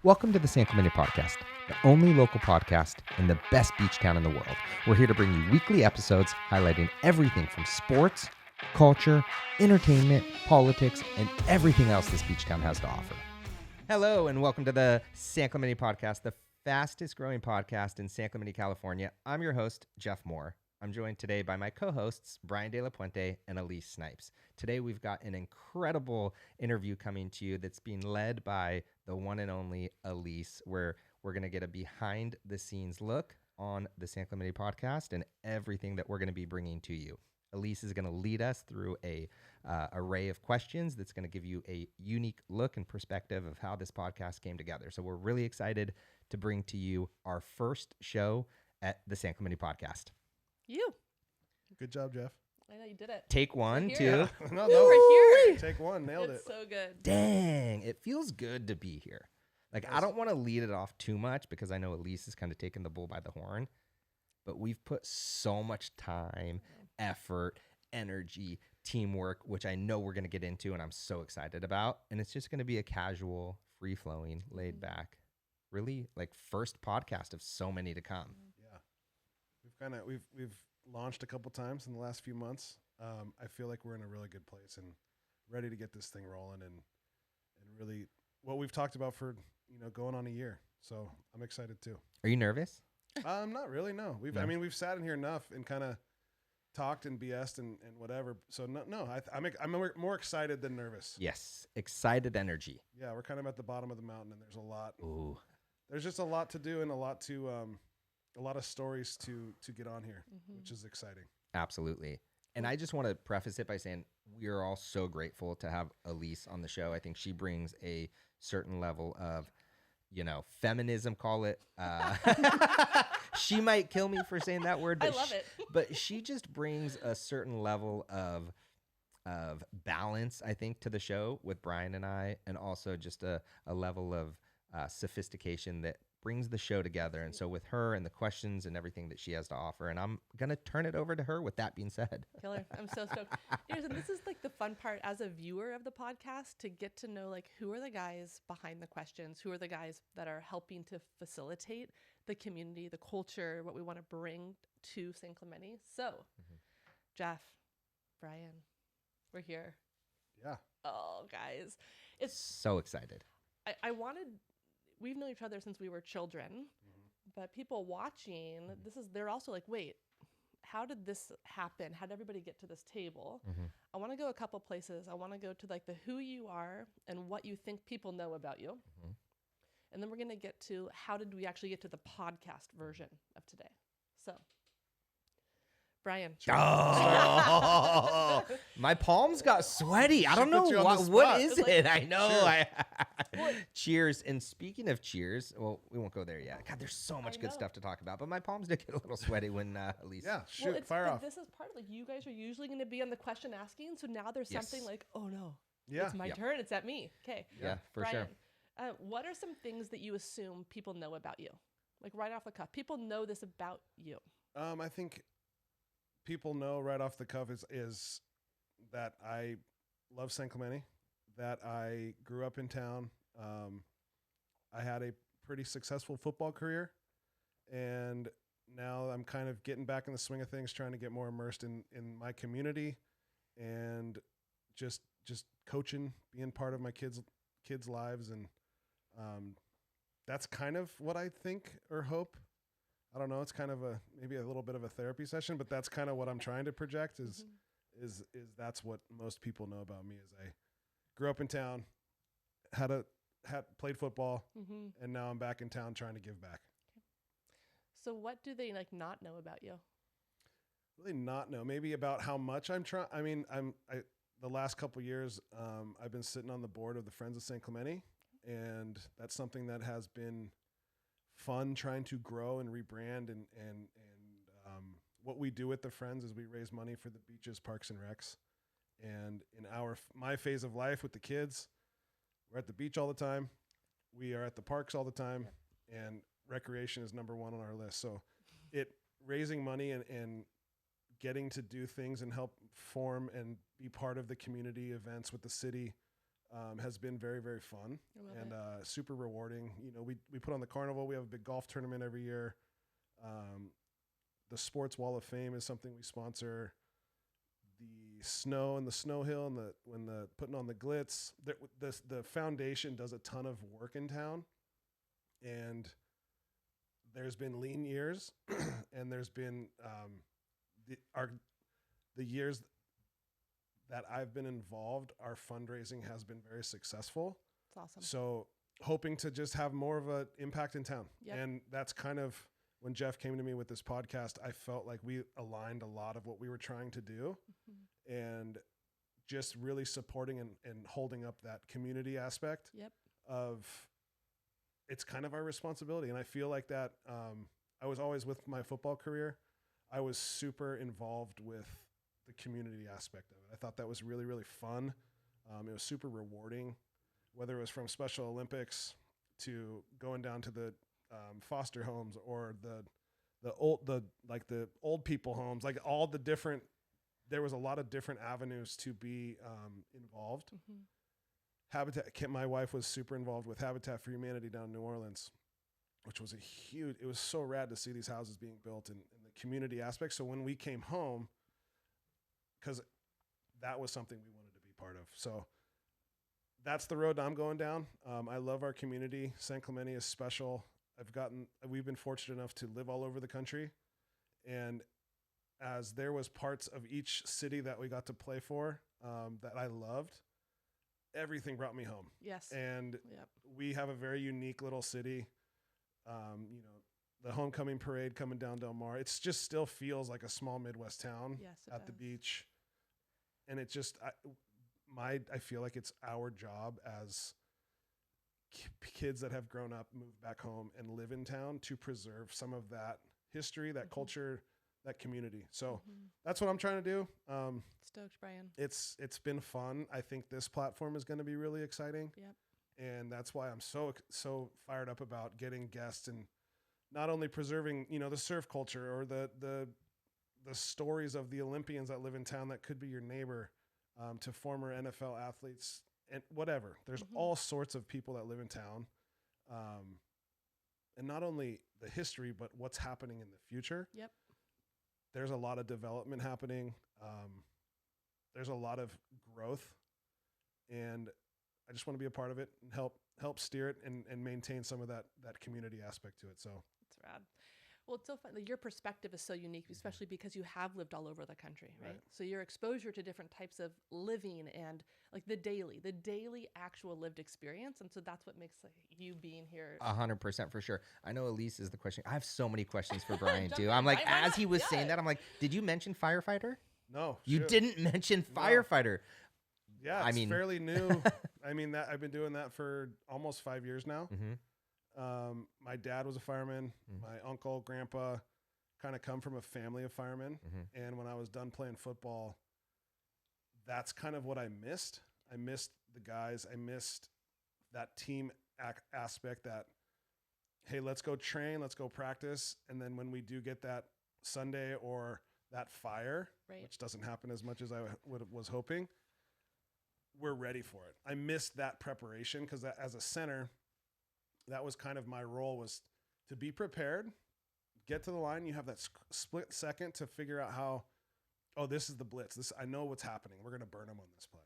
Welcome to the San Clemente podcast, the only local podcast in the best beach town in the world. We're here to bring you weekly episodes highlighting everything from sports, culture, entertainment, politics, and everything else this beach town has to offer. Hello, and welcome to the San Clemente podcast, the fastest growing podcast in San Clemente, California. I'm your host, Jeff Moore. I'm joined today by my co-hosts, Brian De La Puente and Elyse Snipes. Today, we've got an incredible interview coming to you that's being led by the one and only Elyse, where we're going to get a behind-the-scenes look on the San Clemente podcast and everything that we're going to be bringing to you. Elyse is going to lead us through a array of questions that's going to give you a unique look and perspective of how this podcast came together. So we're really excited to bring to you our first show at the San Clemente podcast. Good job, Jeff. I know you did it. Take one, two. Yeah. No, We're here. Take one. Nailed It's it. so good. Dang, it feels good to be here. Like, I don't want to lead it off too much because I know Elyse is kind of taking the bull by the horn, but we've put so much time, effort, energy, teamwork, which I know we're going to get into and I'm so excited about. And it's just going to be a casual, free-flowing, laid-back, really like first podcast of so many to come. Yeah. We've launched a couple times in the last few months. I feel like we're in a really good place and ready to get this thing rolling and really what we've talked about for, going on a year. So I'm excited too. Are you nervous? Not really. No, we've sat in here enough and kind of talked and BS'd and whatever. So I'm more excited than nervous. Yes. Excited energy. Yeah. We're kind of at the bottom of the mountain and there's a lot. Ooh. There's just a lot to do and a lot of stories to get on here, which is exciting. Absolutely. And I just want to preface it by saying we are all so grateful to have Elyse on the show. I think she brings a certain level of, feminism, call it. She might kill me for saying that word. But I love it. But she just brings a certain level of balance, I think, to the show with Brian and I, and also just a level of sophistication that brings the show together. And so with her and the questions and everything that she has to offer, and I'm going to turn it over to her with that being said. Killer. I'm so stoked. And this is like the fun part as a viewer of the podcast, to get to know like who are the guys behind the questions, who are the guys that are helping to facilitate the community, the culture, what we want to bring to San Clemente. So Jeff, Brian, we're here. Yeah. Oh, guys. It's So excited. We've known each other since we were children, but people watching, they're also like, wait, how did this happen? How did everybody get to this table? I want to go a couple places. I want to go to like the who you are and what you think people know about you. And then we're going to get to how did we actually get to the podcast version of today. So, Brian. Oh, my palms got sweaty. I don't know what is it. I know. Cheers. And speaking of cheers, well, we won't go there yet. God, there's so much good stuff to talk about. But my palms did get a little sweaty when Elyse. Yeah, fire off. This is part of like you guys are usually going to be on the question asking. So now there's something like, oh no, it's my turn. It's at me. Okay. Yeah, for Brian, sure. What are some things that you assume people know about you? Like right off the cuff, people know this about you. I think people know right off the cuff is that I love San Clemente, that I grew up in town. I had a pretty successful football career, and now I'm kind of getting back in the swing of things, trying to get more immersed in my community and just coaching, being part of my kids' lives. And that's kind of what I think or hope. I don't know. It's kind of maybe a little bit of a therapy session, but that's kind of what I'm trying to project is that's what most people know about me. Is I grew up in town, played football, and now I'm back in town trying to give back. So what do they like not know about you? Really not know. Maybe about how much I'm trying. I mean, the last couple of years, I've been sitting on the board of the Friends of San Clemente, and that's something that has been fun trying to grow and rebrand and what we do with the Friends is we raise money for the beaches, parks, and recs. And in my phase of life with the kids, we're at the beach all the time. We are at the parks all the time, and recreation is number one on our list. So raising money and getting to do things and help form and be part of the community events with the city has been very, very fun and super rewarding. We put on the carnival. We have a big golf tournament every year. The Sports Wall of Fame is something we sponsor. The snow and the snow hill and when putting on the glitz. The foundation does a ton of work in town, and there's been lean years, and there's been the years that I've been involved, our fundraising has been very successful. It's awesome. So hoping to just have more of an impact in town. Yep. And that's kind of when Jeff came to me with this podcast, I felt like we aligned a lot of what we were trying to do, and just really supporting and holding up that community aspect of it's kind of our responsibility. And I feel like that I was always with my football career. I was super involved with the community aspect of it. I thought that was really, really fun. It was super rewarding, whether it was from Special Olympics to going down to the foster homes or the old people homes, like all the different, there was a lot of different avenues to be involved. Habitat, my wife was super involved with Habitat for Humanity down in New Orleans, which was it was so rad to see these houses being built and the community aspect. So when we came home, because that was something we wanted to be part of. So that's the road I'm going down. I love our community. San Clemente is special. We've been fortunate enough to live all over the country. And as there was parts of each city that we got to play for that I loved, everything brought me home. Yes. And we have a very unique little city. The homecoming parade coming down Del Mar, it just still feels like a small Midwest town at the beach. And it just, I feel like it's our job as kids that have grown up, moved back home and live in town to preserve some of that history, that culture, that community. So that's what I'm trying to do. Stoked, Brian. It's been fun. I think this platform is going to be really exciting. Yep. And that's why I'm so fired up about getting guests and not only preserving, the surf culture or the stories of the Olympians that live in town that could be your neighbor, to former NFL athletes and whatever. There's all sorts of people that live in town. And not only the history, but what's happening in the future. Yep. There's a lot of development happening. There's a lot of growth, and I just want to be a part of it and help steer it and maintain some of that community aspect to it. So it's rad. Well, it's so fun. Your perspective is so unique, especially because you have lived all over the country, right? So your exposure to different types of living and like the daily actual lived experience. And so that's what makes you being here. 100% for sure. I know Elyse is the question. I have so many questions for Brian too. I'm like, as he was saying that, I'm like, did you mention firefighter? No. You didn't mention firefighter. No. Yeah, it's fairly new. I've been doing that for almost 5 years now. My dad was a fireman. My uncle, grandpa kind of come from a family of firemen. And when I was done playing football, that's kind of what I missed. I missed the guys. I missed that team aspect that, hey, let's go train, let's go practice. And then when we do get that Sunday or that fire, which doesn't happen as much as I was hoping, we're ready for it. I missed that preparation because as a center, that was kind of my role, was to be prepared, get to the line. You have that split second to figure out how, this is the blitz. I know what's happening. We're going to burn them on this play.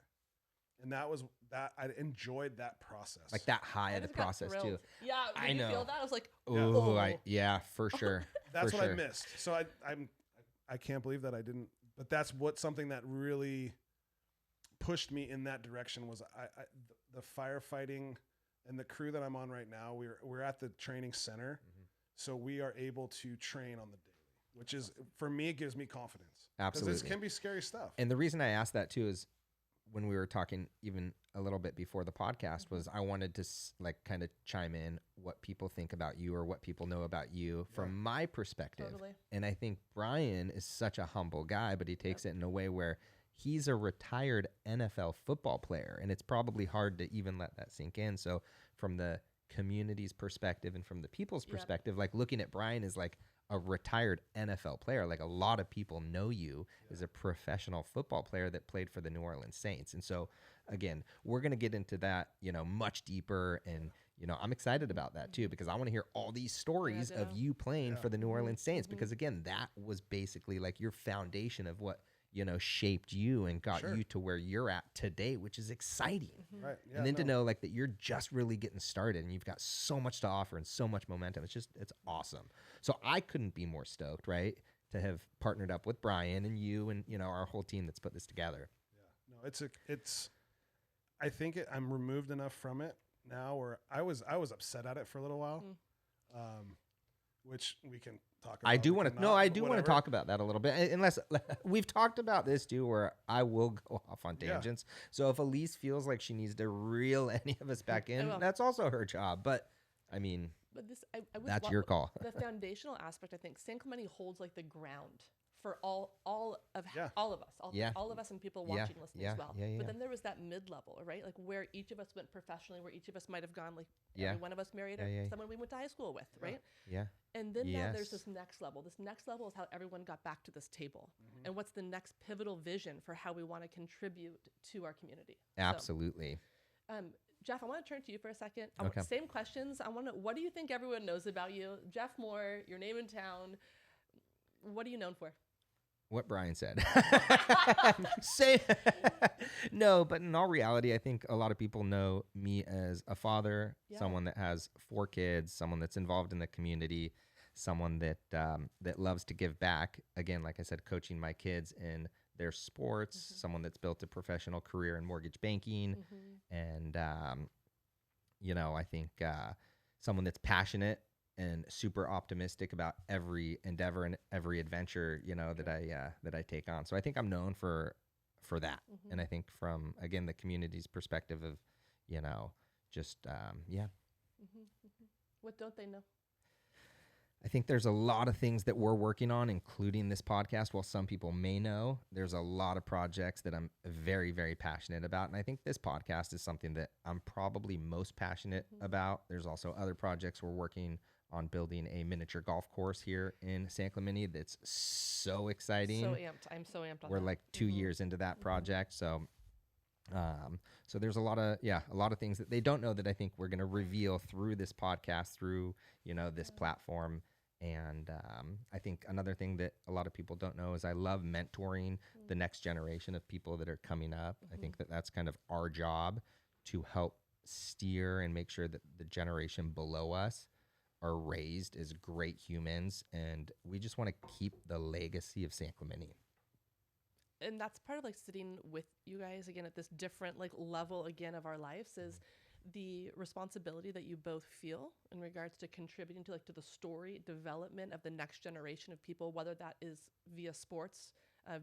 And I enjoyed that process. Like that high of the process too. Yeah. I know. You feel that? I was like, for sure. That's what I missed. So I can't believe that I didn't, but that's something that really pushed me in that direction was the firefighting. And the crew that I'm on right now, we're at the training center, so we are able to train on the daily, which is, for me, it gives me confidence. Absolutely. Because this can be scary stuff. And the reason I asked that too is when we were talking even a little bit before the podcast was I wanted to kind of chime in what people think about you or what people know about you from my perspective. Totally. And I think Brian is such a humble guy, but he takes it in a way where he's a retired NFL football player, and it's probably hard to even let that sink in. So from the community's perspective and from the people's perspective, like looking at Brian as like a retired NFL player, like a lot of people know you as a professional football player that played for the New Orleans Saints. And so again, we're going to get into that, much deeper. And, I'm excited about that too, because I want to hear all these stories of you playing for the New Orleans Saints, because again, that was basically like your foundation of what, shaped you and got you to where you're at today, which is exciting. Right. Yeah, And then to know like that you're just really getting started and you've got so much to offer and so much momentum. It's awesome. So I couldn't be more stoked, right, to have partnered up with Brian and you and, our whole team that's put this together. Yeah. No, I think I'm removed enough from it now where I was upset at it for a little while. Which we can talk about. I do want to talk about that a little bit. Unless we've talked about this too, where I will go off on tangents. So if Elyse feels like she needs to reel any of us back in, that's also her job. But I mean, that's your call. The foundational aspect, I think, San Clemente holds like the ground for all of us and people watching, listening as well. But then there was that mid-level, right? Like where each of us went professionally, where each of us might have gone, like every one of us married someone we went to high school with, right? Yeah. And then now there's this next level. This next level is how everyone got back to this table, and what's the next pivotal vision for how we want to contribute to our community. Absolutely. So, Jeff, I want to turn to you for a second. Okay. Same questions. What do you think everyone knows about you? Jeff Moore, your name in town. What are you known for? What Brian said. Say no, but in all reality, I think a lot of people know me as a father, someone that has 4 kids, someone that's involved in the community, someone that that loves to give back. Again, like I said, coaching my kids in their sports, someone that's built a professional career in mortgage banking, and I think someone that's passionate and super optimistic about every endeavor and every adventure, that I take on. So I think I'm known for that. And I think from, again, the community's perspective of, What don't they know? I think there's a lot of things that we're working on, including this podcast. While some people may know, there's a lot of projects that I'm very, very passionate about. And I think this podcast is something that I'm probably most passionate about. There's also other projects we're working on, building a miniature golf course here in San Clemente. That's so exciting. So amped. I'm so amped on We're that. like 2 years into that project. So there's a lot of things that they don't know that I think we're going to reveal through this podcast, through, this platform. And I think another thing that a lot of people don't know is I love mentoring the next generation of people that are coming up. I think that that's kind of our job, to help steer and make sure that the generation below us are raised as great humans. And we just want to keep the legacy of San Clemente. And that's part of like sitting with you guys again at this different like level again of our lives, is the responsibility that you both feel in regards to contributing to the story development of the next generation of people, whether that is via sports,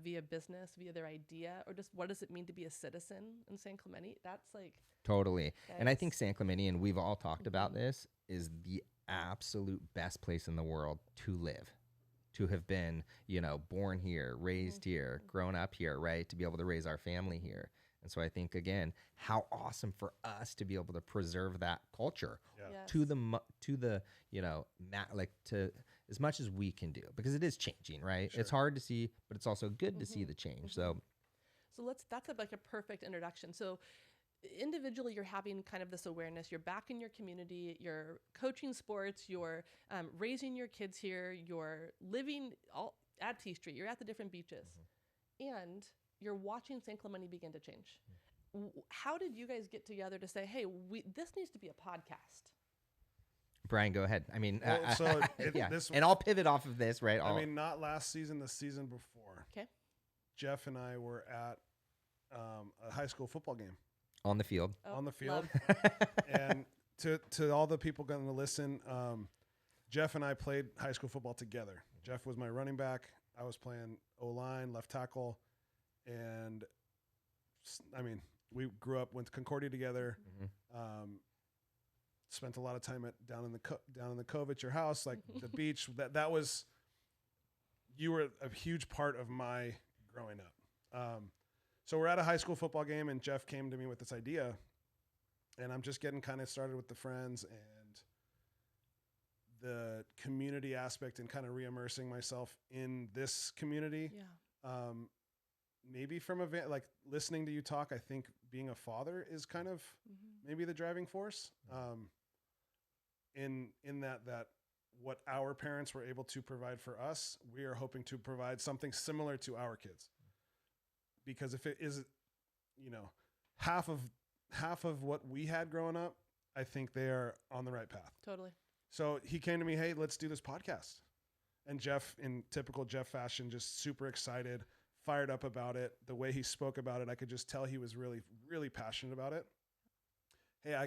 via business, via their idea, or just what does it mean to be a citizen in San Clemente? That's like totally. And I think San Clemente, and we've all talked about this, is the absolute best place in the world to live, to have been, born here, raised here, grown up here, right? To be able to raise our family here. And so I think, again, how awesome for us to be able to preserve that culture to the to as much as we can do, because it is changing, right? Sure. It's hard to see, but it's also good to see the change. So that's a perfect introduction. So individually, you're having kind of this awareness. You're back in your community. You're coaching sports. You're raising your kids here. You're living all at T Street. You're at the different beaches, and you're watching San Clemente begin to change. How did you guys get together to say, "Hey, this needs to be a podcast"? Brian, go ahead. I mean, this, and I'll pivot off of this, right? Not last season, the season before. Okay. Jeff and I were at a high school football game. On the field. And to all the people going to listen, Jeff and I played high school football together. Jeff was my running back. I was playing O-line, left tackle. And we grew up, went to Concordia together, spent a lot of time down in the Cove at your house, like the beach. That was, you were a huge part of my growing up. So we're at a high school football game, and Jeff came to me with this idea, and I'm just getting kind of started with the friends and the community aspect and kind of re-immersing myself in this community. Yeah. maybe from like listening to you talk, I think being a father is kind of maybe the driving force. In that what our parents were able to provide for us, we are hoping to provide something similar to our kids. Because if it is, half of what we had growing up, I think they are on the right path. Totally. So he came to me, hey, let's do this podcast. And Jeff, in typical Jeff fashion, just super excited, fired up about it. The way he spoke about it, I could just tell he was really, really passionate about it. Hey, I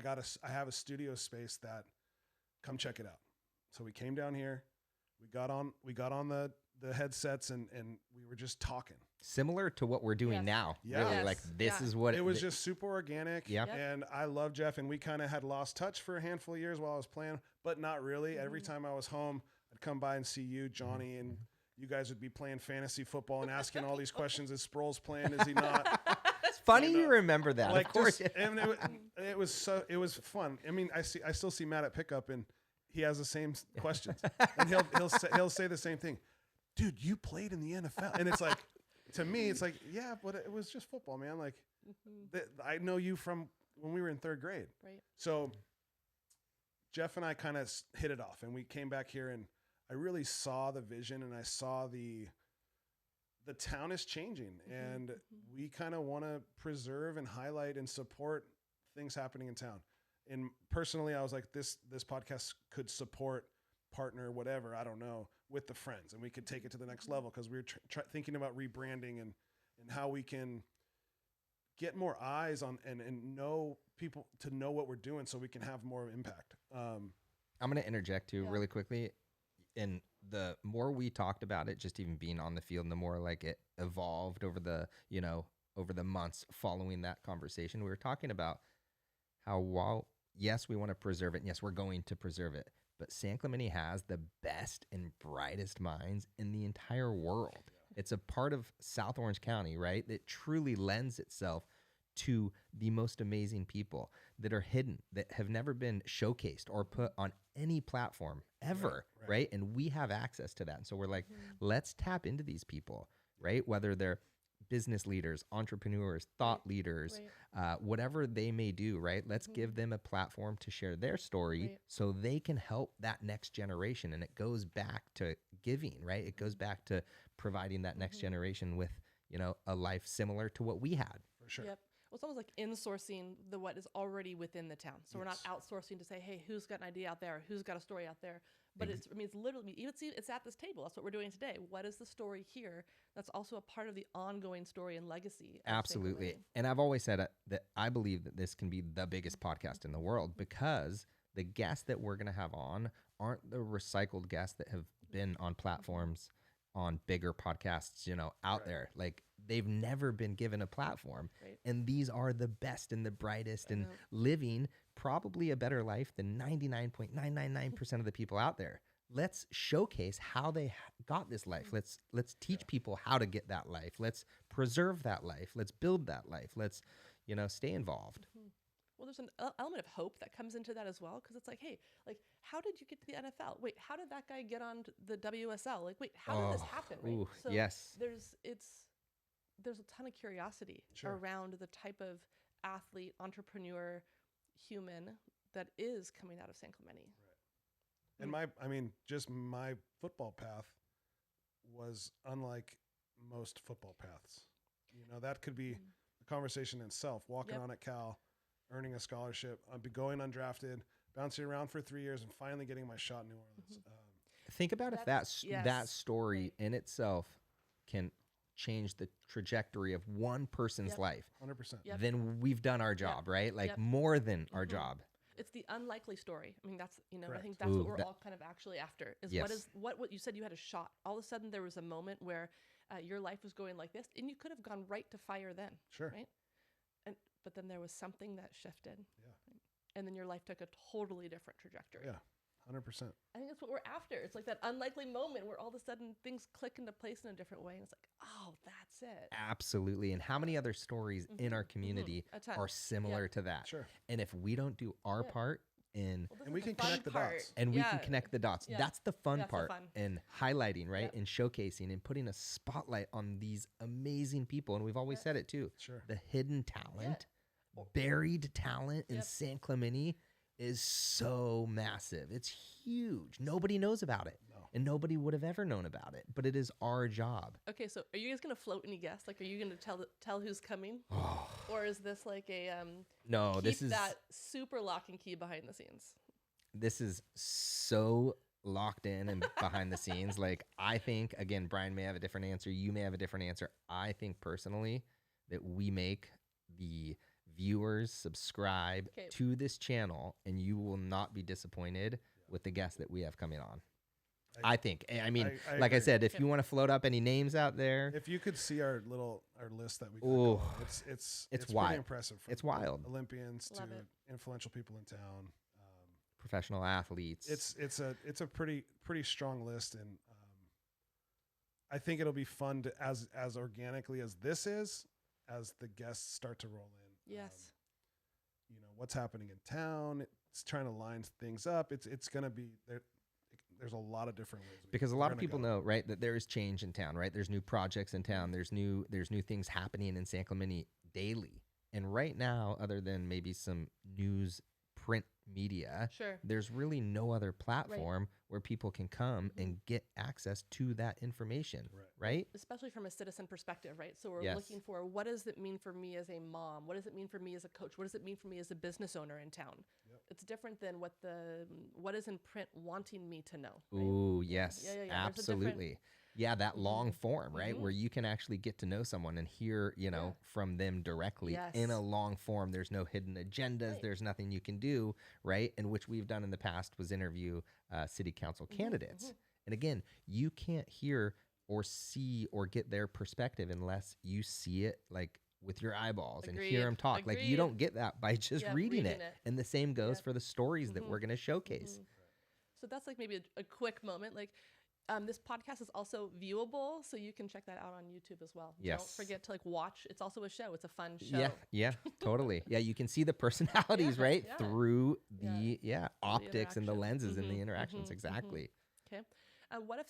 have a studio space that come check it out. So we came down here, we got on the headsets and we were just talking. Similar to what we're doing now. Yeah. Really, Yes. like this is what it was just super organic. Yep. And I love Jeff, and we kind of had lost touch for a handful of years while I was playing, but not really. Every time I was home, I'd come by and see you, Johnny, and you guys would be playing fantasy football and asking all these questions. Is Sproles playing? Is he not? It's funny you remember that. Like, of course. and it was fun. I mean, I still see Matt at pickup, and he has the same questions, and he'll say the same thing. Dude, you played in the NFL, and it's like, to me, it's like, yeah, but it was just football, man. Like, I know you from when we were in third grade. Right. So Jeff and I kind of hit it off, and we came back here, and I really saw the vision, and I saw the town is changing, and we kind of want to preserve and highlight and support things happening in town. And personally, I was like, this podcast could support, partner, whatever, I don't know, with the friends, and we could take it to the next level, because we were thinking about rebranding and how we can get more eyes on and know people to know what we're doing, so we can have more impact. I'm going to interject too really quickly. And the more we talked about it, just even being on the field, and the more like it evolved over the months following that conversation, we were talking about how, while yes, we want to preserve it, and yes, we're going to preserve it, but San Clemente has the best and brightest minds in the entire world. It's a part of South Orange County, right, that truly lends itself to the most amazing people that are hidden, that have never been showcased or put on any platform ever, right? And we have access to that. And so we're like, let's tap into these people, right? Whether they're business leaders, entrepreneurs, thought leaders, whatever they may do, right? Let's give them a platform to share their story so they can help that next generation. And it goes back to giving, right? It goes back to providing that next generation with, a life similar to what we had. For sure. Yep. Well, it's almost like insourcing what is already within the town. So we're not outsourcing to say, hey, who's got an idea out there? Who's got a story out there? But it's literally, it's at this table. That's what we're doing today. What is the story here? That's also a part of the ongoing story and legacy. Absolutely. And I've always said that I believe that this can be the biggest podcast in the world, because the guests that we're going to have on aren't the recycled guests that have been on platforms, on bigger podcasts, out there. Like, they've never been given a platform. And these are the best and the brightest and living probably a better life than 99.999% of the people out there. Let's showcase how they got this life. Let's teach people how to get that life. Let's preserve that life. Let's build that life. Let's, stay involved. Well, there's an element of hope that comes into that as well, because it's like, hey, like, how did you get to the NFL? Wait, how did that guy get on the WSL? Like, wait, how did this happen? Right? Ooh, So yes. there's a ton of curiosity around the type of athlete, entrepreneur, human that is coming out of San Clemente. Right. And just my football path was unlike most football paths. That could be a conversation in itself. Walking on at Cal, earning a scholarship, I'd be going undrafted, bouncing around for 3 years, and finally getting my shot in New Orleans. Think about if that story in itself can change the trajectory of one person's life. 100%. Then we've done our job, right? Like more than our job. It's the unlikely story. I mean, that's, Correct. I think that's what we're all kind of actually after is what you said, you had a shot. All of a sudden there was a moment where your life was going like this, and you could have gone right to fire then. Sure. Right. But then there was something that shifted. Yeah. Right? And then your life took a totally different trajectory. Yeah. 100%. I think that's what we're after. It's like that unlikely moment where all of a sudden things click into place in a different way. And it's like, oh, that's it. Absolutely. And how many other stories in our community are similar to that? Sure. And if we don't do our part in Well, this And is we the can fun connect the part. dots. and we can Yeah. connect the dots. Yeah. That's the fun That's the part fun. and highlighting, right? Yep. And showcasing and putting a spotlight on these amazing people. And we've always Yeah. said it too. Sure. The hidden talent, Or- buried talent in Yep. San Clemente is so massive. It's huge. Nobody knows about it. No. And nobody would have ever known about it. But it is our job. Okay, so are you guys gonna float any guests? Like, are you gonna tell who's coming, or is this like a No, keep this is that super lock and key behind the scenes? this is so locked in and behind the scenes. Like, I think, again, Brian may have a different answer. You may have a different answer. I think personally that we make the viewers subscribe Okay. to this channel, and you will not be disappointed with the guests that we have coming on. I think. I mean, I like I agree. said, if Okay. you want to float up any names out there, If you could see our list that we got Ooh. going, it's wild. pretty impressive. From It's wild. Olympians Love to it. influential people in town. Professional athletes. It's a pretty strong list, and I think it'll be fun to as organically as this is, as the guests start to roll in. Yes. What's happening in town. It's trying to line things up. It's going to be there. There's a lot of different ways because a we're lot of gonna people go. know, right, that there is change in town, right? There's new projects in town. There's new things happening in San Clemente daily. And right now, other than maybe some news print media, Sure. there's really no other platform where people can come and get access to that information, right? Especially from a citizen perspective, right? So we're Yes. looking for, what does it mean for me as a mom? What does it mean for me as a coach? What does it mean for me as a business owner in town? Yep. It's different than what is in print wanting me to know. Right? Ooh, yes, Yeah, yeah, yeah. There's a different- absolutely. Yeah, that long form, right? Where you can actually get to know someone and hear, from them directly in Yes. a long form. There's no hidden agendas. Right. There's nothing you can do, right? And which we've done in the past was interview city council candidates. And again, you can't hear or see or get their perspective unless you see it like with your eyeballs and hear them Agreed. talk. Like, you don't get that by just Yep, reading it. reading it. And the same goes Yep. for the stories that we're going to showcase. So that's like maybe a quick moment. Like, this podcast is also viewable, so you can check that out on YouTube as well. Yes. Don't forget to watch. It's also a show. It's a fun show. Yeah, totally. Yeah, you can see the personalities, Yeah, right? yeah. Through the optics and the interaction. lenses and the Mhm, interactions. mhm, Exactly. Okay. What if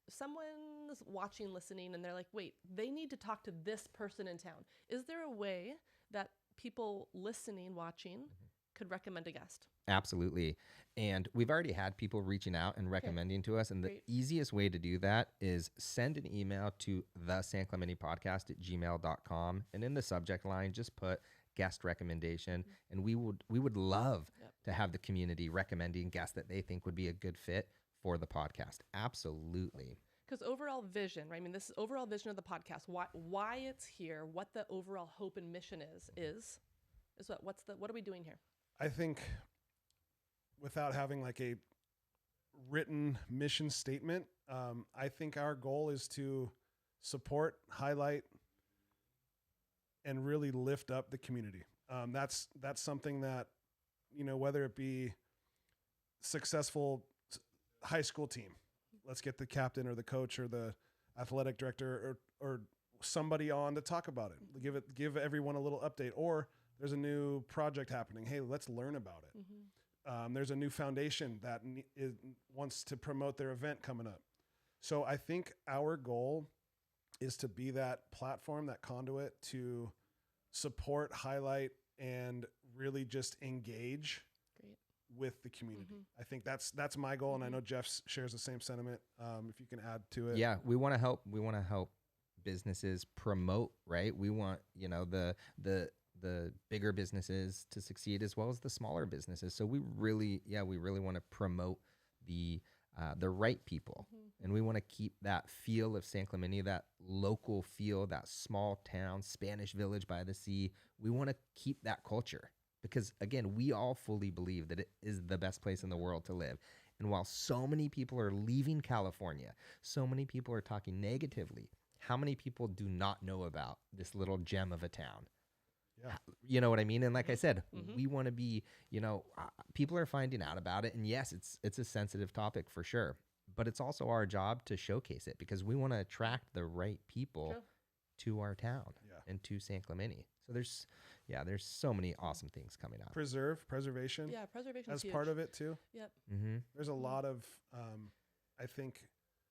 someone's watching, listening, and they're like, wait, they need to talk to this person in town. Is there a way that people listening, watching, could recommend a guest? Absolutely. And we've already had people reaching out and recommending to us. And the Great. easiest way to do that is send an email to the San Clemente podcast at gmail.com. And in the subject line, just put guest recommendation. And we would love to have the community recommending guests that they think would be a good fit for the podcast. Absolutely. Because overall vision, right? I mean, this is overall vision of the podcast. Why it's here, what the overall hope and mission is what are we doing here? I think without having like a written mission statement, I think our goal is to support, highlight, and really lift up the community. That's something that, whether it be give high school team, let's get the captain or the coach or the athletic director or somebody on to talk about it. Give everyone a little update. Or there's a new project happening. Hey, let's learn about it. There's a new foundation that wants to promote their event coming up. So I think our goal is to be that platform, that conduit to support, highlight, and really just engage with the community. I think that's my goal. And I know Jeff shares the same sentiment. If you can add to it. Yeah, we want to help businesses promote, right? We want, the bigger businesses to succeed as well as the smaller businesses. So we really want to promote the right people. And we want to keep that feel of San Clemente, that local feel, that small town, Spanish village by the sea. We want to keep that culture because, again, we all fully believe that it is the best place in the world to live. And while so many people are leaving California, so many people are talking negatively, how many people do not know about this little gem of a town? Yeah. You know what I mean? And like I said, we want to be, people are finding out about it. And yes, it's a sensitive topic for sure, but it's also our job to showcase it because we want to attract the right people to our town. Yeah. and to San Clemente. So there's so many awesome things coming up. Preservation. Yeah, preservation as part of it too. Yep. Mm-hmm. There's a lot of, I think,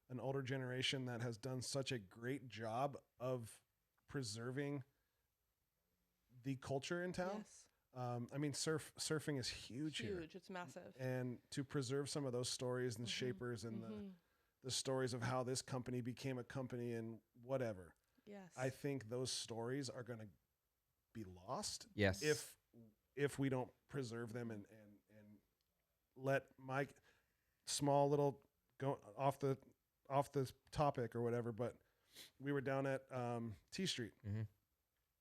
an older generation that has done such a great job of preserving the culture in town. Yes. I mean, surfing is huge here. Huge. It's massive. And to preserve some of those stories and shapers and the stories of how this company became a company and whatever. Yes. I think those stories are going to be lost. Yes. If we don't preserve them and let my small little go off the topic or whatever, but we were down at T Street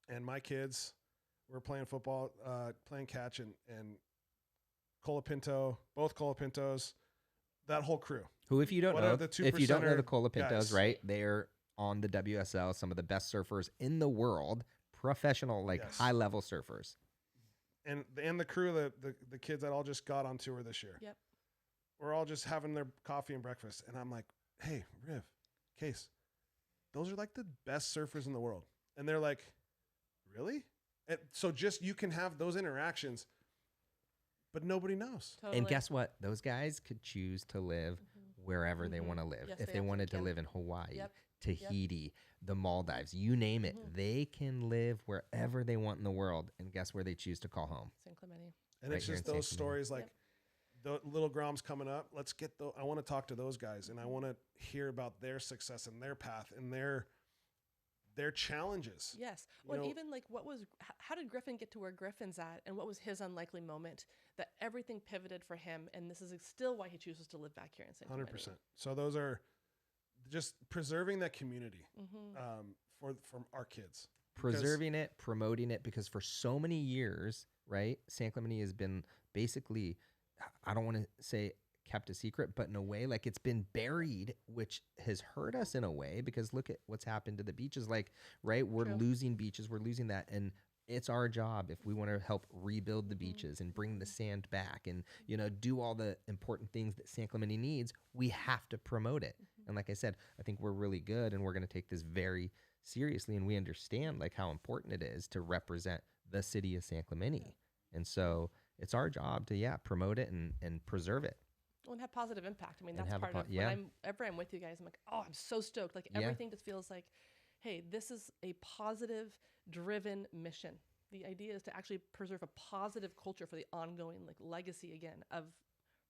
and my kids were playing football, playing catch and Colapinto, both Colapintos, that whole crew. Who, if you don't know, the Colapintos, guys, right? They're on the WSL, some of the best surfers in the world, professional, high level surfers. And the crew, the kids that all just got on tour this year. Yep. We're all just having their coffee and breakfast. And I'm like, hey, Riv, Case, those are like the best surfers in the world. And they're like, really? And so just you can have those interactions, but nobody knows. Totally. And guess what? Those guys could choose to live wherever they want to live. Yes, if they wanted to live in Hawaii, Tahiti, the Maldives, you name it, they can live wherever they want in the world. And guess where they choose to call home? San Clemente. And it's just those stories like the little Groms coming up. Let's get I want to talk to those guys and I want to hear about their success and their path and their challenges. Yes. Or even like how did Griffin get to where Griffin's at and what was his unlikely moment that everything pivoted for him and this is still why he chooses to live back here in San Clemente. 100%. So those are just preserving that community from our kids. Preserving it, promoting it, because for so many years, right, San Clemente has been basically, I don't want to say kept a secret, but in a way, like it's been buried, which has hurt us in a way, because look at what's happened to the beaches. Like, right, we're losing beaches, we're losing that. And it's our job, if we want to help rebuild the beaches and bring the sand back and, do all the important things that San Clemente needs, we have to promote it. And like I said, I think we're really good and we're going to take this very seriously. And we understand like how important it is to represent the city of San Clemente. And so it's our job to, promote it and preserve it. Well, and have positive impact. I mean, that's part of whenever I'm with you guys, I'm like, oh, I'm so stoked. Like everything just feels like, hey, this is a positive driven mission. The idea is to actually preserve a positive culture for the ongoing legacy again of,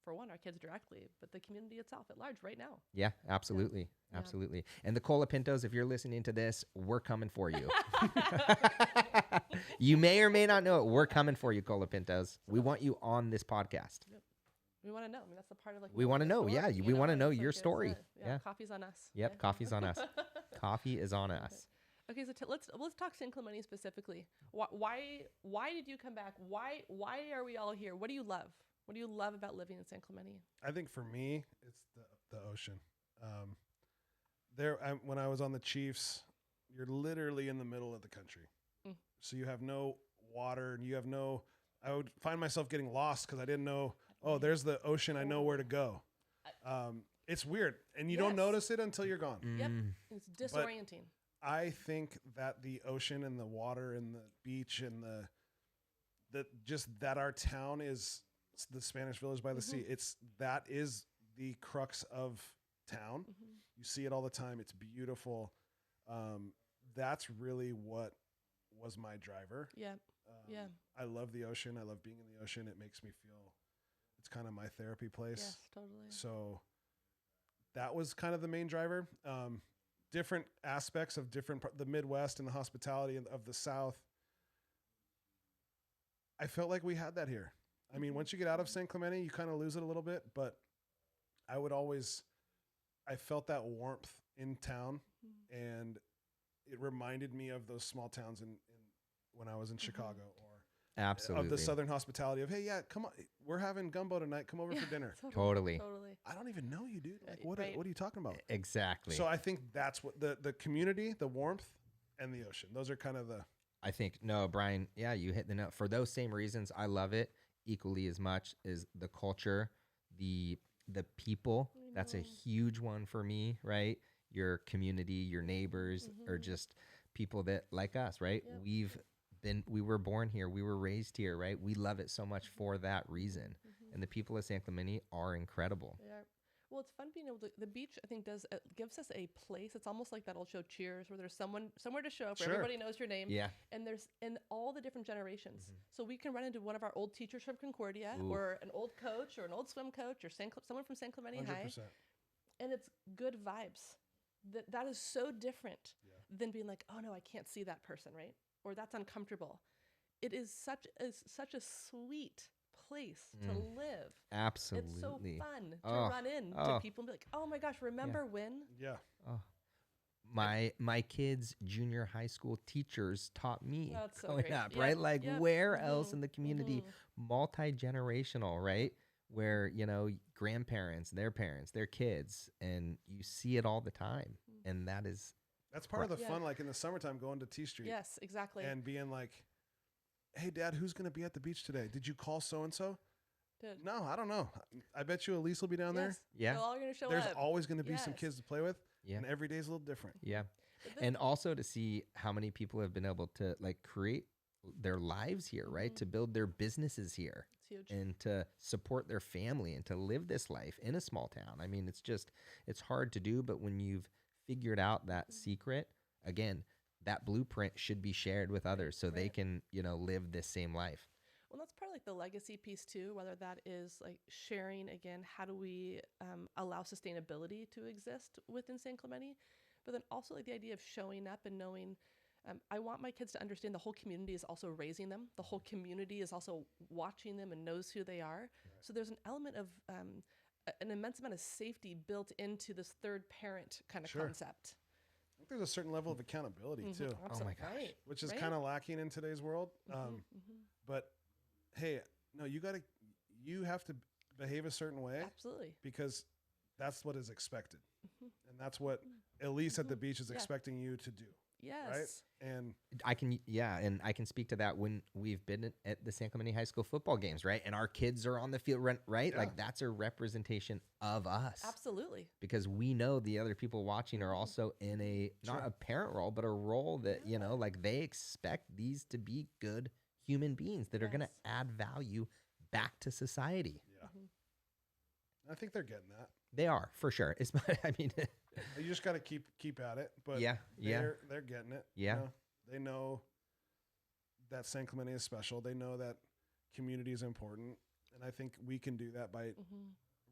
for one, our kids directly, but the community itself at large right now. Yeah, absolutely. Yeah. Absolutely. And the Colapintos, if you're listening to this, we're coming for you. You may or may not know it. We're coming for you, Colapintos. We want you on this podcast. Yep. We want to know. I mean, that's the part of we want to know. Yeah. We want to know your story. Yeah. Coffee's on us. Yep. Yeah. Coffee's on us. Coffee is on us. Okay. So let's talk San Clemente specifically. Why did you come back? Why are we all here? What do you love? What do you love about living in San Clemente? I think for me, it's the ocean. When I was on the Chiefs, you're literally in the middle of the country. So you have no water and you have I would find myself getting lost because I didn't know, there's the ocean. I know where to go. It's weird. And you don't notice it until you're gone. Yep. It's disorienting. But I think that the ocean and the water and the beach and that our town is the Spanish Village by the sea. That is the crux of town. You see it all the time. It's beautiful. That's really what was my driver. Yeah. I love the ocean. I love being in the ocean. It makes me feel, it's kind of my therapy place. Yes, totally. So that was kind of the main driver. Different aspects of the Midwest and the hospitality of the South. I felt like we had that here. I mean, once you get out of San Clemente, you kind of lose it a little bit, but I felt that warmth in town, and it reminded me of those small towns when I was in Chicago, or absolutely of the Southern hospitality of, hey, come on, we're having gumbo tonight. Come over for dinner. Totally. I don't even know you, dude. Like, what are you talking about? Exactly. So I think that's what the community, the warmth, and the ocean. Those are kind of I think, no, Brian, you hit the note. For those same reasons, I love it equally as much as the culture, the people. That's a huge one for me, right? Your community, your neighbors are just people that like us, right? Yep. We were born here, we were raised here, right? We love it so much for that reason. And the people of San Clemente are incredible. They are. Well, it's fun being able to. The beach, I think, gives us a place. It's almost like that old show Cheers, where there's somewhere to show up, where Sure. everybody knows your name. Yeah. And there's in all the different generations. So we can run into one of our old teachers from Concordia, or an old coach, or an old swim coach, or someone from San Clemente High, 100%. and it's good vibes. That is so different than being like, oh no, I can't see that person, right? Or that's uncomfortable. It is such a sweet place to live. Absolutely. It's so fun to run into people and be like, oh my gosh, remember when? Yeah. Oh. My kids' junior high school teachers taught me That's so growing great. up, Yep, right? Like yep. where else in the community, multi-generational, right? Where, grandparents, their parents, their kids, and you see it all the time. And That's part of the fun, like in the summertime, going to T Street. Yes, exactly. And being like, hey, Dad, who's going to be at the beach today? Did you call so-and-so? No, I don't know. I bet you Elyse will be down there. Yeah. They're all going to show There's up. always going to be some kids to play with. Yeah. And every day's a little different. Yeah. And also to see how many people have been able to like create their lives here, right? To build their businesses here. It's huge. And to support their family and to live this life in a small town. I mean, it's hard to do, but when you've figured out that secret, again, that blueprint should be shared with others so they can, live this same life. Well, that's part of like the legacy piece too, whether that is like sharing, again, how do we allow sustainability to exist within San Clemente? But then also like the idea of showing up and knowing, I want my kids to understand the whole community is also raising them. The whole community is also watching them and knows who they are. Right. So there's an element of an immense amount of safety built into this third parent kind of concept. I think there's a certain level of accountability too. Absolutely. Oh my gosh. Right. Which is kind of lacking in today's world. But hey, no, you have to behave a certain way. Absolutely. Because that's what is expected. And that's what Elyse at the beach is expecting you to do. Yes. Right. And I can speak to that when we've been at the San Clemente High School football games, right? And our kids are on the field, right? Yeah. Like that's a representation of us. Absolutely. Because we know the other people watching are also in not a parent role, but a role that, like they expect these to be good human beings that are going to add value back to society. Yeah. I think they're getting that. They are, for sure. You just got to keep at it. But they're getting it. Yeah. They know that San Clemente is special. They know that community is important. And I think we can do that by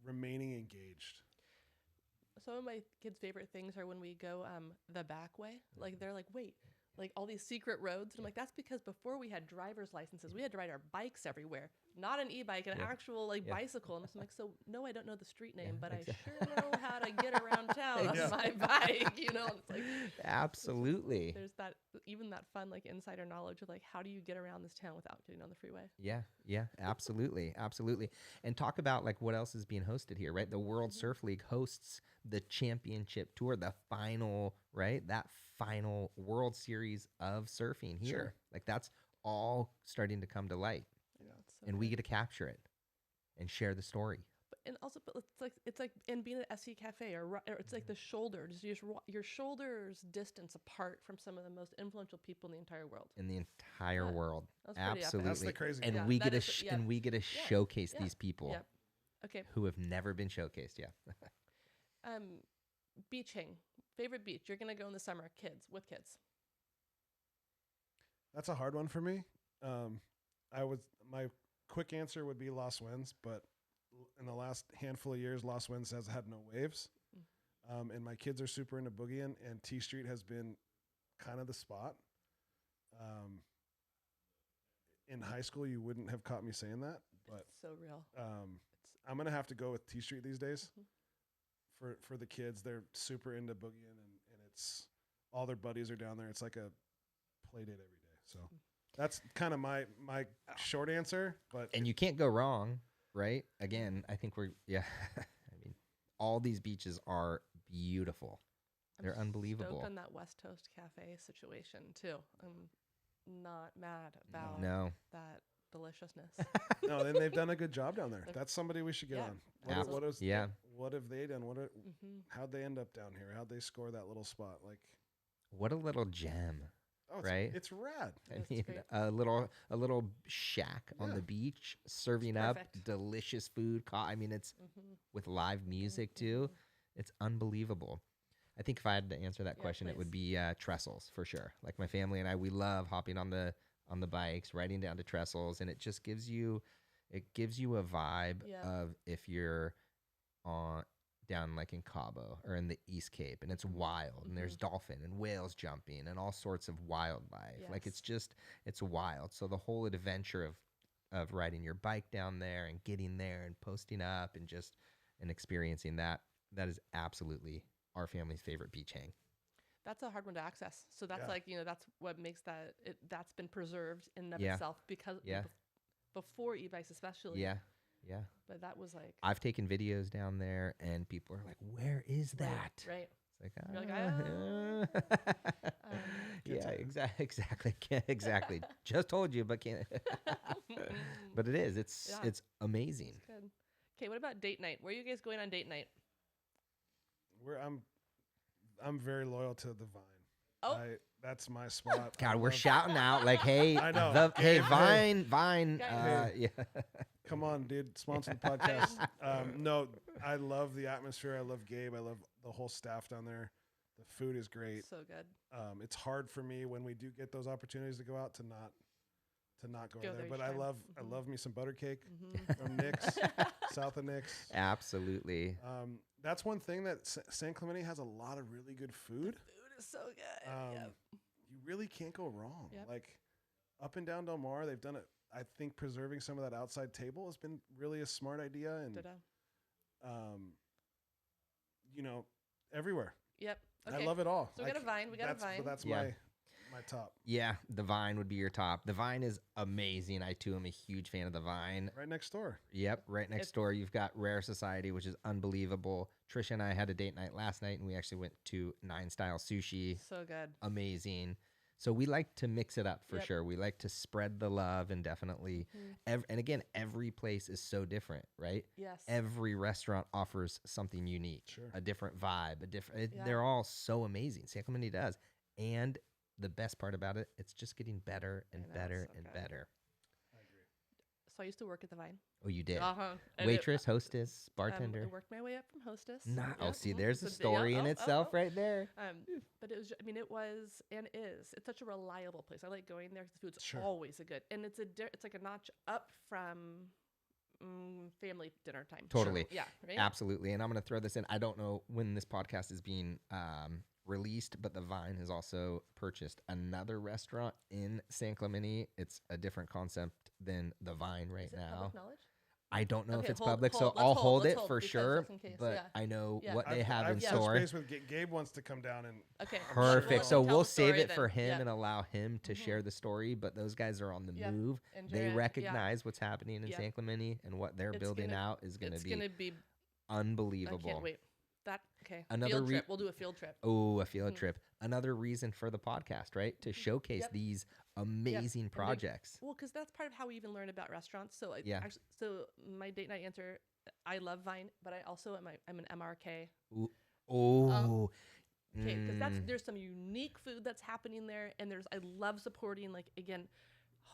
remaining engaged. Some of my kids' favorite things are when we go the back way. Like they're like, wait, like all these secret roads. And I'm like, that's because before we had driver's licenses, we had to ride our bikes everywhere. Not an e-bike, an actual bicycle. And I'm like, so no, I don't know the street name, but I sure know how to get around town on my bike. And it's like absolutely. There's that fun like insider knowledge of like how do you get around this town without getting on the freeway? Yeah, absolutely, absolutely. And talk about like what else is being hosted here, right? The World Surf League hosts the championship tour, the final, right? That final World Series of surfing here. Sure. Like that's all starting to come to light. And we get to capture it and share the story. But it's like and being at SC Cafe or it's like the shoulders, your shoulders distance apart from some of the most influential people in the entire world. World. Absolutely. That's the crazy and thing. we get to showcase these people Yep. Okay. who have never been showcased. Yeah. Beaching. Favorite beach. You're gonna go in the summer, with kids. That's a hard one for me. My quick answer would be Los Winds, but in the last handful of years, Los Winds has had no waves. And my kids are super into boogieing, and T Street has been kind of the spot. In high school, you wouldn't have caught me saying that, but it's so real. I'm gonna have to go with T Street these days. For the kids, they're super into boogieing, and it's all their buddies are down there. It's like a play date every day. So that's kind of my short answer. And you can't go wrong, right? Again, I think all these beaches are beautiful. They're unbelievable. Stoked on that West Coast Cafe situation too. I'm not mad about that deliciousness. No, then they've done a good job down there. That's somebody we should get on. What have they done? How'd they end up down here? How'd they score that little spot? Like, what a little gem. Oh, Right? It's rad. I That's mean, great. a little shack on Yeah. the beach serving up perfect. delicious food. I mean, it's Mm-hmm. with live music too. It's unbelievable. I think if I had to answer that Yeah, question, it would please. be trestles for sure. Like my family and I, we love hopping on the bikes, riding down to trestles, and it just gives you a vibe Yeah. of if you're on down like in Cabo or in the East Cape, and it's wild, and there's dolphin and whales jumping and all sorts of wildlife. Like Yes. it's wild. So the whole adventure of riding your bike down there and getting there and posting up and just and experiencing that is absolutely our family's favorite beach hang. That's a hard one to access. So that's Yeah. like, that's what makes that's been preserved in and of Yeah. itself because Yeah. before e-bikes especially. Yeah. Yeah. But that was like I've taken videos down there and people are like, "Where is that?" right. It's like, You're like, yeah, times. exactly, exactly. Just told you, but can't. But it is. It's Yeah. amazing. Good. Okay, what about date night? Where are you guys going on date night? I'm very loyal to the Vine. Oh. That's my spot. God, I we're love- shouting out like, "Hey, I know. hey, Gabe, Vine, Guys. yeah." Come on, dude. Sponsor the podcast. No, I love the atmosphere. I love Gabe. I love the whole staff down there. The food is great. So good. It's hard for me when we do get those opportunities to go out to not go, Go there. there But each time. I love me some butter cake Mm-hmm. from Nick's, south of Nick's. Absolutely. That's one thing that San Clemente has a lot of really good food. Food is so good. Yep. You really can't go wrong. Yep. Like up and down Del Mar, they've done it. I think preserving some of that outside table has been really a smart idea, and Ditto. everywhere. Yep. Okay. I love it all. So we got a Vine. We got a Vine. But that's Yeah. my top. Yeah, the Vine would be your top. The Vine is amazing. I too am a huge fan of the Vine. Right next door. Yep, right next door. You've got Rare Society, which is unbelievable. Trisha and I had a date night last night, and we actually went to 9 Style Sushi. So good. Amazing. So we like to mix it up for Yep. sure. We like to spread the love and definitely. And again, every place is so different, right? Yes. Every restaurant offers something unique, Sure. a different vibe, a different. Yeah. They're all so amazing. San Clemente does, and the best part about it, it's just getting better and I know, better so and good. better. I agree. So I used to work at the Vine. Oh, you did. Uh-huh. Waitress, hostess, I bartender. worked my way up from hostess. Nah, oh, Yep, see, mhm. there's a So, story yeah, in itself right there. But it was, it was and is. It's such a reliable place. I like going there because the food's Sure. always a good, and it's it's like a notch up from family dinner time. Totally. Yeah. Right. Absolutely. And I'm going to throw this in. I don't know when this podcast is being released, but the Vine has also purchased another restaurant in San Clemente. It's a different concept than the Vine right Is it now. public knowledge? I don't know if Okay, it's hold- public, hold. so I'll Let's hold let's it for because sure. just in case, But yeah. I know Yeah. what they have in I've store. space with Gabe wants to come down and Okay. Perfect. So tell we'll the save story it for then. him Yeah. and allow him to share the story. But those guys are on the Yep. move. And They Jared, yeah. recognize what's happening in Yep. San Clemente, and what they're It's building gonna- out is going to It's be gonna be. unbelievable. I can't wait. Okay. Another Field trip. We'll do a field trip. Oh, a field trip. Another reason for the podcast, right? To showcase Yep. these amazing And projects. Well, because that's part of how we even learn about restaurants. So Yeah. actually, so my date night answer, I love Vine, but I also I'm an MRK. Ooh. Oh. Okay, because there's some unique food that's happening there, and I love supporting, like, again,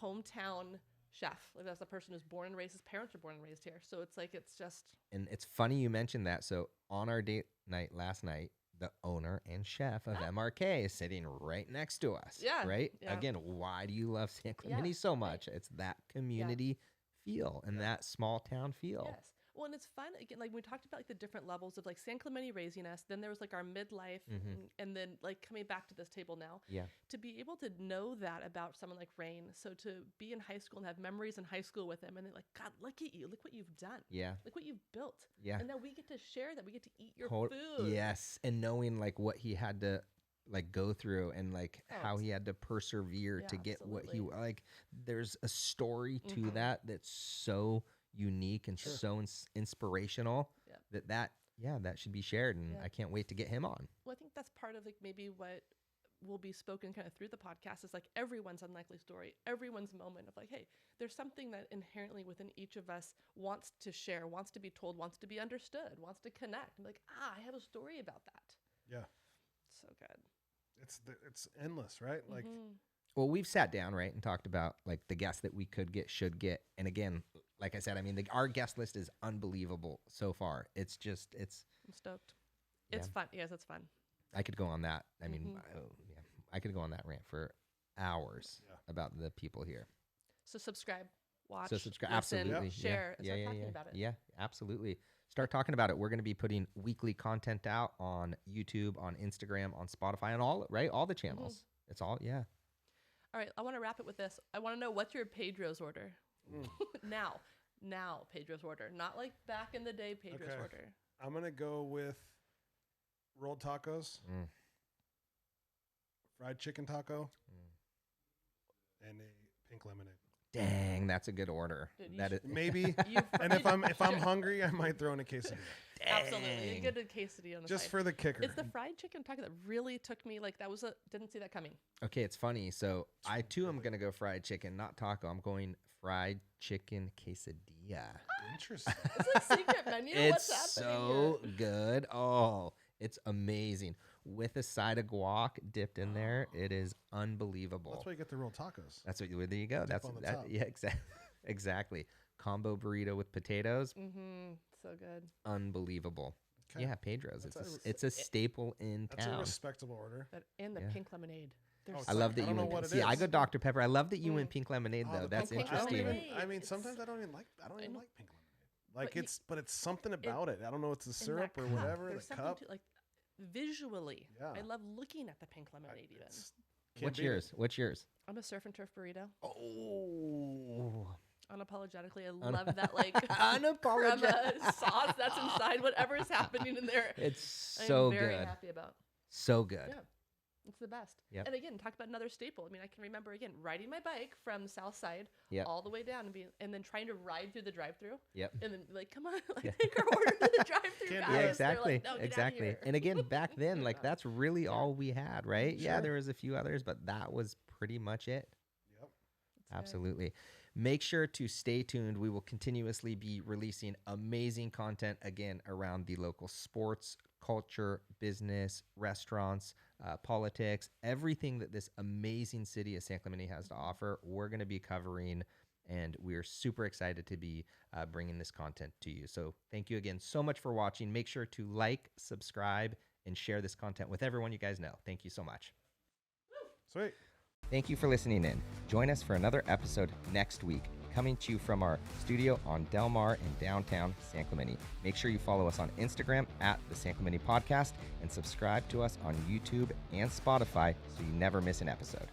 hometown chef. Like, that's a person who's born and raised. His parents are born and raised here, so it's like it's just And it's funny you mentioned that. So on our date night last night, the owner and chef of MRK is sitting right next to us. Yeah, Right? yeah. Again, why do you love San Clemente Yeah, so right. much? It's that community feel and that small town feel. yes. Well, and it's fun again. Like we talked about, like the different levels of like San Clemente raising us. Then there was like our midlife, and then like coming back to this table now. Yeah. To be able to know that about someone like Rain, so to be in high school and have memories in high school with him, and they're like, God, look at you, look what you've done, Yeah. look what you've built, Yeah. and now we get to share that, we get to eat your Tot- food. Yes, and knowing like what he had to like go through and like Oh, how he had to persevere to yeah, get what he absolutely. like. There's a story to that that's so unique and so inspirational Yep. that should be shared, and Yeah. I can't wait to get him on. Well, I think that's part of like maybe what will be spoken kind of through the podcast is like everyone's unlikely story, everyone's moment of like, hey, there's something that inherently within each of us wants to share, wants to be told, wants to be understood, wants to connect. And like, I have a story about that. yeah. So good. it's endless, right? Like, Well, we've sat down, right, and talked about like the guests that we could get, should get. And again, like I said, I mean, our guest list is unbelievable so far. I'm stoked. It's fun. Yes, it's fun. I could go on that. I mean, I could go on that rant for hours about the people here. So subscribe, watch, So subscribe, listen, absolutely, share, and start talking about it. Yeah, absolutely. Start talking about it. We're going to be putting weekly content out on YouTube, on Instagram, on Spotify, and all the channels. It's all, All right, I want to wrap it with this. I want to know, what's your Pedro's order? Now Pedro's order, not like back in the day Pedro's order. I'm gonna go with rolled tacos, fried chicken taco, and a pink lemonade. Dang, that's a good order. Dude, That is maybe. And if I'm hungry, I might throw in a quesadilla. Absolutely, you get a quesadilla on the Just side. for the kicker. It's the fried chicken taco that really took me. Like didn't see that coming. Okay, it's funny. So I too am gonna go fried chicken, not taco. I'm going fried chicken quesadilla. Interesting. It's a secret menu. It's What's happening so here? good. Oh, it's amazing. With a side of guac dipped in there, it is unbelievable. That's why you get the rolled tacos. That's what. There you go. Dip That's on the that. top. Yeah, exactly. Combo burrito with potatoes. So good. Unbelievable. Okay. Yeah, Pedro's. That's It's a staple in That's a town. respectable order. And the Yeah. pink lemonade. I love that I you don't know went. what it See, I is. go Dr. Pepper. I love that you went pink lemonade though. the That's pink interesting. lemonade. I mean, It's- sometimes I don't even like pink lemonade. Like But but it's something about it. I don't know. It's the In syrup that or cup, whatever. There's The something cup. to, like, visually. Yeah. I love looking at the pink lemonade. Even What's yours? What's yours? I'm a surf and turf burrito. Oh, Unapologetically, I love that like unapologetic. crema sauce that's inside whatever is happening in there. It's I'm so very good. happy about. So good. Yeah. It's the best. Yep. And again, talk about another staple. I mean, I can remember again riding my bike from the south side Yep. all the way down and then trying to ride through the drive-through. Yep. And then like, come on, like take our order to the drive-through, Can't guys. do it. Yeah, They're exactly. Like, no, get outta Exactly. here. And again, back then, like that's really all we had, right? Yeah, Sure. there was a few others, but that was pretty much it. Yep. It's good. Absolutely. Make sure to stay tuned. We will continuously be releasing amazing content again around the local sports, culture, business, restaurants, politics, everything that this amazing city of San Clemente has to offer. We're going to be covering, and we're super excited to be bringing this content to you. So thank you again so much for watching. Make sure to like, subscribe, and share this content with everyone you guys know. Thank you so much. Sweet. Thank you for listening in. Join us for another episode next week, coming to you from our studio on Del Mar in downtown San Clemente. Make sure you follow us on Instagram at the San Clemente Podcast and subscribe to us on YouTube and Spotify so you never miss an episode.